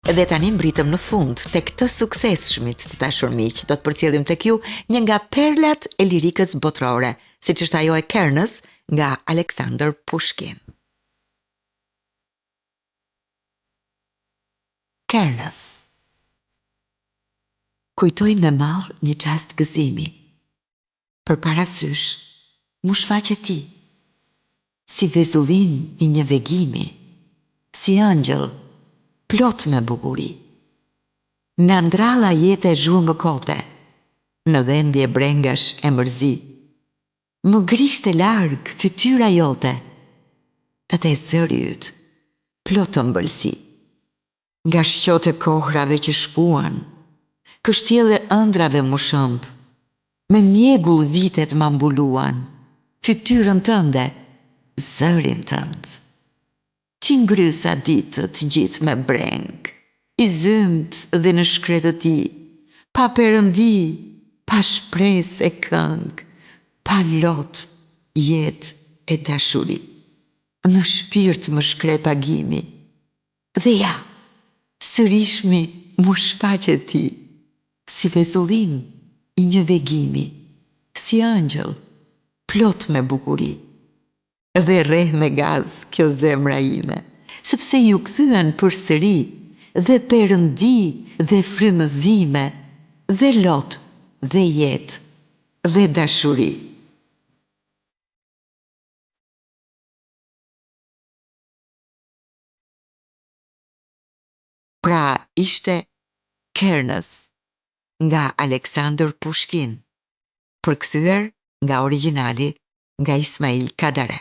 Dhe tani mbritëm në fund tek të suksesshmit të dashur miq, do të përcjellim tek ju një nga perlat e lirikës botërore, siç është ajo e Kernës nga Aleksandr Pushkin. Kernës. Kujtoj me mall një çast gëzimi. Përpara sysh, mu shfaqe ti, si vezullin i një vegimi, si ëngjëll plot me bukuri. Në ndralla jete zhurmë kote, në dhembje brengash e mërzi. Më grishte larg fytyra jote, edhe zëri yt plot ëmbëlsi. Nga shqote kohrave që shpuan, kështjelle ëndrave mu shëmb, me mjegull vitet ma mbuluan, fytyrën tënde, zërin tënd. Qi ngrysa ditët gjithë me breng, i zymt dhe në shkretë ti, pa perëndi, pa shpres e këng, pa lot jet e dashuri. Në shpirt më shkre pagimi, dhe ja, sërishmi mu shfaqe ti, si vezullin i një vegimi, si ëngjëll plot me bukuri. Dhe rreh me gaz kjo zemra ime, sepse ju kthyen përsëri dhe perëndi dhe frymëzime, dhe lot dhe jet dhe dashuri. Pra ishte Kernës nga Aleksandr Pushkin, përkthyer nga origjinali nga Ismail Kadare.